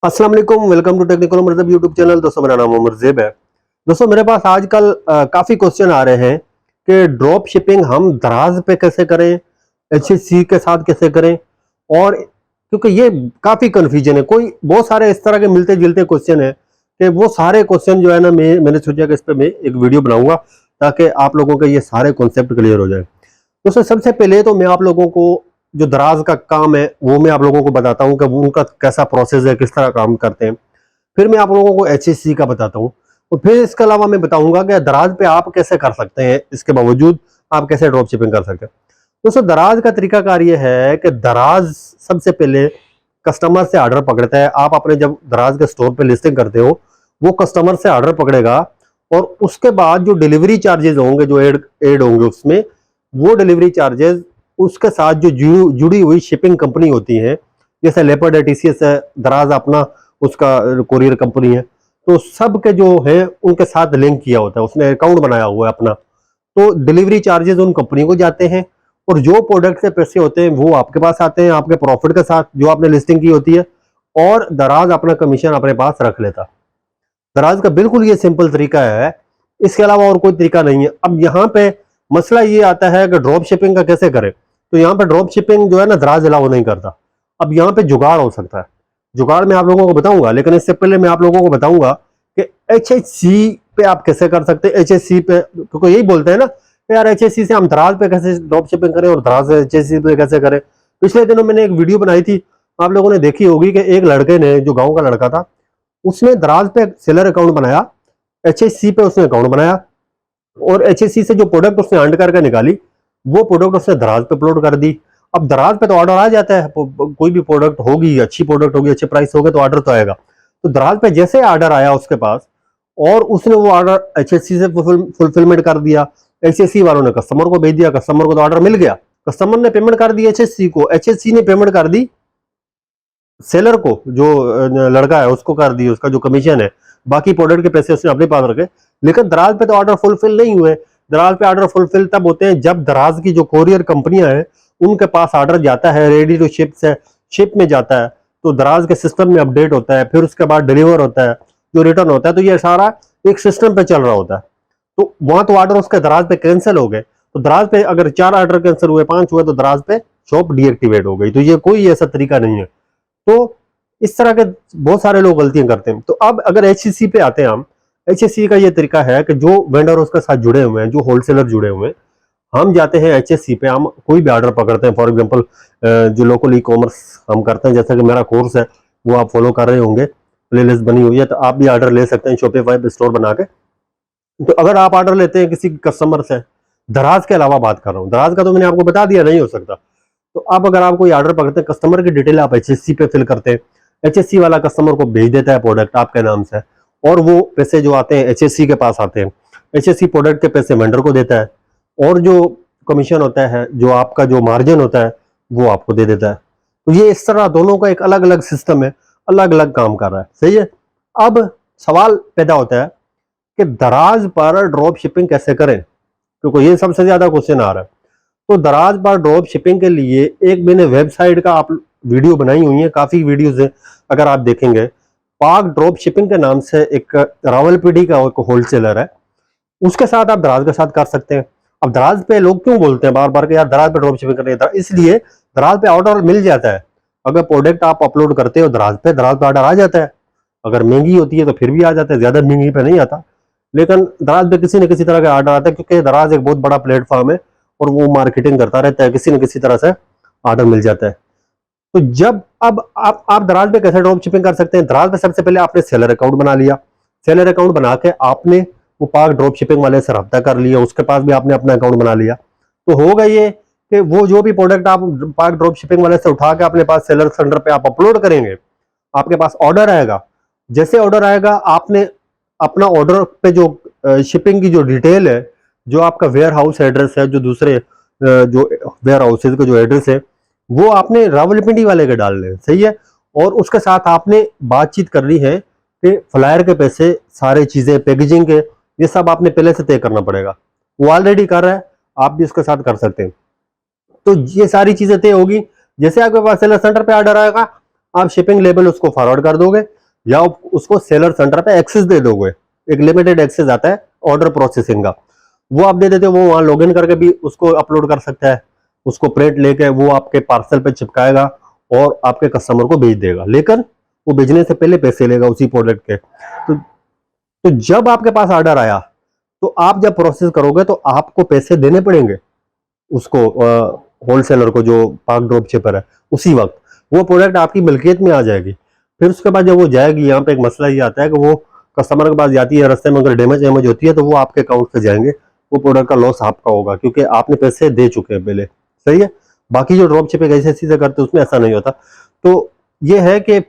अस्सलाम वालेकुम, welcome to technical मतलब यूट्यूब चैनल। दोस्तों मेरा नाम उमर ज़ेब है। दोस्तों मेरे पास आजकल काफ़ी क्वेश्चन आ रहे हैं कि ड्रॉप शिपिंग हम दराज पे कैसे करें, एचएससी के साथ कैसे करें। और क्योंकि ये काफ़ी कन्फ्यूजन है, कोई बहुत सारे इस तरह के मिलते जुलते क्वेश्चन है कि वो सारे क्वेश्चन जो है ना, मैंने सोचा कि इस पर मैं एक वीडियो बनाऊंगा ताकि आप लोगों के ये सारे कॉन्सेप्ट क्लियर हो जाए। दोस्तों सबसे पहले तो मैं आप लोगों को जो दराज का काम है वो मैं आप लोगों को बताता हूँ कि वो उनका कैसा प्रोसेस है, किस तरह काम करते हैं। फिर मैं आप लोगों को एचएससी का बताता हूँ और फिर इसके अलावा मैं बताऊंगा कि दराज पे आप कैसे कर सकते हैं, इसके बावजूद आप कैसे ड्रॉप शिपिंग कर सकते हैं। दोस्तों दराज का तरीकाकार ये है कि दराज सबसे पहले कस्टमर से ऑर्डर पकड़ता है। आप अपने जब दराज के स्टोर पे लिस्टिंग करते हो वो कस्टमर से ऑर्डर पकड़ेगा और उसके बाद जो डिलीवरी चार्जेस होंगे, जो एड होंगे उसमें, वो डिलीवरी चार्जेस उसके साथ जो जुड़ी हुई शिपिंग कंपनी होती है, जैसे लेपर्ड है, टीसीएस है, दराज अपना उसका कोरियर कंपनी है, तो सब के जो है उनके साथ लिंक किया होता है, उसने अकाउंट बनाया हुआ है अपना। तो डिलीवरी चार्जेस उन कंपनी को जाते हैं और जो प्रोडक्ट से पैसे होते हैं वो आपके पास आते हैं आपके प्रॉफिट के साथ जो आपने लिस्टिंग की होती है, और दराज अपना कमीशन अपने पास रख लेता। दराज का बिल्कुल ये सिंपल तरीका है, इसके अलावा और कोई तरीका नहीं है। अब यहाँ पे मसला ये आता है कि ड्रॉप शिपिंग का कैसे करें। तो यहाँ पे ड्रॉप शिपिंग जो है ना, दराज अलाउ नहीं करता। अब यहाँ पे जुगाड़ हो सकता है, जुगाड़ मैं आप लोगों को बताऊंगा, लेकिन इससे पहले मैं आप लोगों को बताऊंगा कि एचएससी पे आप कैसे कर सकते हैं। एचएससी पे क्योंकि यही बोलते हैं ना कि यार एचएससी से हम दराज पे कैसे ड्रॉप शिपिंग करें और दराज से एचएससी पे कैसे करें। पिछले दिनों मैंने एक वीडियो बनाई थी, आप लोगों ने देखी होगी, कि एक लड़के ने, जो गाँव का लड़का था, उसने दराज पे सेलर अकाउंट बनाया, एचएससी पे उसने अकाउंट बनाया और एचएससी से जो प्रोडक्ट उसने अर्न करके निकाली वो प्रोडक्ट उसने दराज पे अपलोड कर दी। अब दराज पे तो ऑर्डर आ जाता है, कोई भी प्रोडक्ट होगी, अच्छी प्रोडक्ट होगी, अच्छे प्राइस होगे तो ऑर्डर तो आएगा। तो दराज पे जैसे ऑर्डर आया उसके पास और उसने वो ऑर्डर एचएससी से फुलफिलमेंट कर दिया, एचएससी वालों ने कस्टमर को भेज दिया, कस्टमर को तो ऑर्डर मिल गया, कस्टमर ने पेमेंट कर दी एचएससी को, एचएससी ने पेमेंट कर दी सेलर को, जो लड़का है उसको कर दी, उसका जो कमीशन है, बाकी प्रोडक्ट के पैसे उसने अपने पास रखे। लेकिन दराज पे तो ऑर्डर फुलफिल नहीं हुए। दराज पे ऑर्डर फुलफिल तब होते हैं जब दराज की जो कोरियर कंपनियां हैं उनके पास ऑर्डर जाता है, रेडी टू शिप से शिप में जाता है, तो दराज के सिस्टम में अपडेट होता है, फिर उसके बाद डिलीवर होता है, जो रिटर्न होता है, तो ये सारा एक सिस्टम पे चल रहा होता है। तो वहां तो ऑर्डर उसके दराज पे कैंसिल हो गए, तो दराज पे अगर 4 ऑर्डर कैंसिल हुए, 5 हुए, तो दराज पे शॉप डीएक्टिवेट हो गई। तो ये कोई ऐसा तरीका नहीं है। तो इस तरह के बहुत सारे लोग गलतियां करते हैं। तो अब अगर एचएससी पे आते हैं हम, एचएससी का ये तरीका है कि जो वेंडर उसके साथ जुड़े हुए हैं, जो होलसेलर जुड़े हुए हैं, हम जाते हैं एचएससी पे, हम कोई भी ऑर्डर पकड़ते हैं। फॉर एग्जांपल जो लोकल ई कॉमर्स हम करते हैं, जैसा कि मेरा कोर्स है वो आप फॉलो कर रहे होंगे, प्लेलिस्ट बनी हुई है, तो आप भी ऑर्डर ले सकते हैं शॉपिफाई पे स्टोर बना के। तो अगर आप ऑर्डर लेते हैं किसी कस्टमर से, दराज के अलावा बात कर रहा हूँ, दराज का तो मैंने आपको बता दिया नहीं हो सकता। तो अब अगर आप कोई ऑर्डर पकड़ते हैं, कस्टमर की डिटेल आप एचएससी पे फिल करते हैं, एचएससी वाला कस्टमर को भेज देता है प्रोडक्ट आपके नाम से, और वो पैसे जो आते हैं एचएससी के पास आते हैं, एचएससी प्रोडक्ट के पैसे वेंडर को देता है, और जो कमीशन होता है, जो आपका जो मार्जिन होता है, वो आपको दे देता है। तो ये इस तरह दोनों का एक अलग अलग सिस्टम है, अलग अलग काम कर रहा है, सही है। अब सवाल पैदा होता है कि दराज पर ड्रॉप शिपिंग कैसे करें, क्योंकि ये सबसे ज्यादा क्वेश्चन आ रहा है। तो दराज पर ड्रॉप शिपिंग के लिए एक मैंने वेबसाइट का आप वीडियो बनाई हुई है, काफी वीडियोस है, अगर आप देखेंगे, पाक ड्रॉप शिपिंग के नाम से एक रावलपिंडी का एक होलसेलर है, उसके साथ आप दराज के साथ कर सकते हैं। अब दराज पे लोग क्यों बोलते हैं बार बार कि यार दराज पे ड्रॉप शिपिंग करनी है, इसलिए दराज पे ऑर्डर मिल जाता है। अगर प्रोडक्ट आप अपलोड करते हो दराज पे ऑर्डर आ जाता है। अगर महंगी होती है तो फिर भी आ जाता है, ज्यादा महंगी पे नहीं आता, लेकिन दराज पे किसी न किसी तरह का ऑर्डर आता है, क्योंकि दराज एक बहुत बड़ा प्लेटफॉर्म है और वो मार्केटिंग करता रहता है, किसी न किसी तरह से ऑर्डर मिल जाता है। तो जब अब आप दराज पे कैसे ड्रॉप शिपिंग कर सकते हैं। दराज पे सबसे पहले आपने सेलर अकाउंट बना लिया, सेलर अकाउंट बना के आपने वो पाक ड्रॉप शिपिंग वाले से रब्ता कर लिया, उसके पास भी आपने अपना अकाउंट बना लिया। तो होगा ये कि वो जो भी प्रोडक्ट आप पाक ड्रॉप शिपिंग वाले से उठा के अपने पास सेलर सेंटर पे आप अपलोड करेंगे, आपके पास ऑर्डर आएगा। जैसे ऑर्डर आएगा, आपने अपना ऑर्डर पे जो शिपिंग की जो डिटेल है, जो आपका वेयर हाउस एड्रेस है, जो दूसरे जो वेयर हाउसेज का जो एड्रेस है, वो आपने रावलपिंडी वाले के डालने हैं, सही है। और उसके साथ आपने बातचीत करनी है कि फ्लायर के पैसे, सारी चीजें, पैकेजिंग के, ये सब आपने पहले से तय करना पड़ेगा। वो ऑलरेडी कर रहा है, आप भी उसके साथ कर सकते हैं। तो ये सारी चीजें तय होगी। जैसे आपके पास सेलर सेंटर पे ऑर्डर आएगा, आप शिपिंग लेबल उसको फॉरवर्ड कर दोगे या उसको सेलर सेंटर पे एक्सेस दे दोगे। एक लिमिटेड एक्सेस आता है ऑर्डर प्रोसेसिंग का, वो आप दे देते हो, वो वहां लॉग इन करके भी उसको अपलोड कर सकता है। उसको प्रिंट लेके वो आपके पार्सल पे चिपकाएगा और आपके कस्टमर को भेज देगा, लेकिन वो भेजने से पहले पैसे लेगा उसी प्रोडक्ट के। तो जब आपके पास ऑर्डर आया तो आप जब प्रोसेस करोगे तो आपको पैसे देने पड़ेंगे उसको, होलसेलर को जो पाक ड्रॉप शिपर है। उसी वक्त वो प्रोडक्ट आपकी मिल्कियत में आ जाएगी। फिर उसके बाद जब वो जाएगी, यहाँ पे एक मसला ये आता है कि वो कस्टमर के पास जाती है, रास्ते में अगर डैमेज होती है तो वो आपके अकाउंट से जाएंगे, वो प्रोडक्ट का लॉस आपका होगा क्योंकि आपने पैसे दे चुके हैं पहले। सही है। बाकी जो ड्रॉप शिपिंग ऐसे चीजें करते हैं उसमें ऐसा नहीं होता। तो ये है कि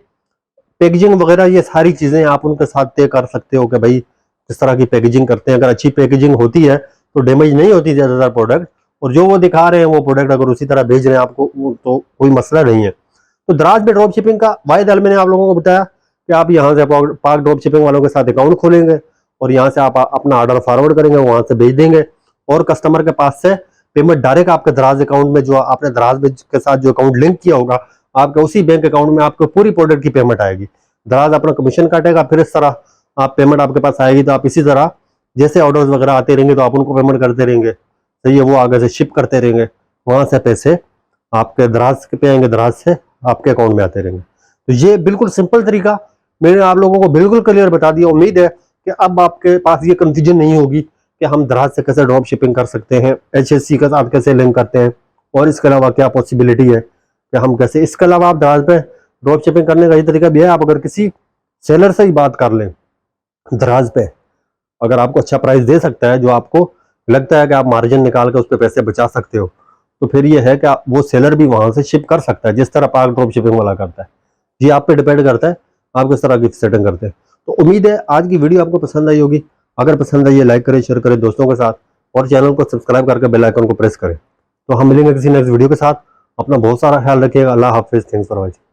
पैकेजिंग वगैरह ये सारी चीजें आप उनके साथ तय कर सकते हो कि भाई किस तरह की पैकेजिंग करते हैं। अगर अच्छी पैकेजिंग होती है तो डैमेज नहीं होती ज्यादातर प्रोडक्ट, और जो वो दिखा रहे हैं वो प्रोडक्ट अगर उसी तरह भेज रहे हैं आपको तो कोई मसला नहीं है। तो दराज पे ड्रॉप शिपिंग का वाहिद हल मैंने आप लोगों को बताया कि आप यहाँ से पाक ड्रॉप शिपिंग वालों के साथ अकाउंट खोलेंगे और यहाँ से आप अपना ऑर्डर फॉरवर्ड करेंगे, वहां से भेज देंगे और कस्टमर के पास से पेमेंट डायरेक्ट आपके दराज अकाउंट में, जो आपने दराज के साथ जो अकाउंट लिंक किया होगा आपके उसी बैंक अकाउंट में आपको पूरी प्रोडक्ट की पेमेंट आएगी। दराज अपना कमीशन काटेगा, फिर इस तरह आप पेमेंट आपके पास आएगी। तो आप इसी तरह जैसे ऑर्डर्स वगैरह आते रहेंगे तो आप उनको पेमेंट करते रहेंगे। सही है। वो आगे से शिप करते रहेंगे, वहां से पैसे आपके दराज पे आएंगे, दराज से आपके अकाउंट में आते रहेंगे। तो ये बिल्कुल सिंपल तरीका मैंने आप लोगों को बिल्कुल क्लियर बता दिया। उम्मीद है कि अब आपके पास ये कंफ्यूजन नहीं होगी कि हम दराज से कैसे ड्रॉप शिपिंग कर सकते हैं, HSC के साथ कैसे लिंक करते हैं, और इसके अलावा क्या पॉसिबिलिटी है कि हम कैसे। इसके अलावा आप दराज पे ड्रॉप शिपिंग करने का ये तरीका भी है, आप अगर किसी सेलर से ही बात कर लें दराज पे, अगर आपको अच्छा प्राइस दे सकता है, जो आपको लगता है कि आप मार्जिन निकाल के उस पर पैसे बचा सकते हो, तो फिर ये है कि वो सेलर भी वहां से शिप कर सकता है जिस तरह पाक ड्रॉप शिपिंग वाला करता है। ये आप पे डिपेंड करता है आप किस तरह की सेटिंग करते हैं। तो उम्मीद है आज की वीडियो आपको पसंद आई होगी। अगर पसंद आई है लाइक करें, शेयर करें दोस्तों के साथ, और चैनल को सब्सक्राइब करके बेल आइकन को प्रेस करें। तो हम मिलेंगे किसी नेक्स्ट वीडियो के साथ। अपना बहुत सारा ख्याल रखिएगा। अल्लाह हाफिज। Thanks for watching.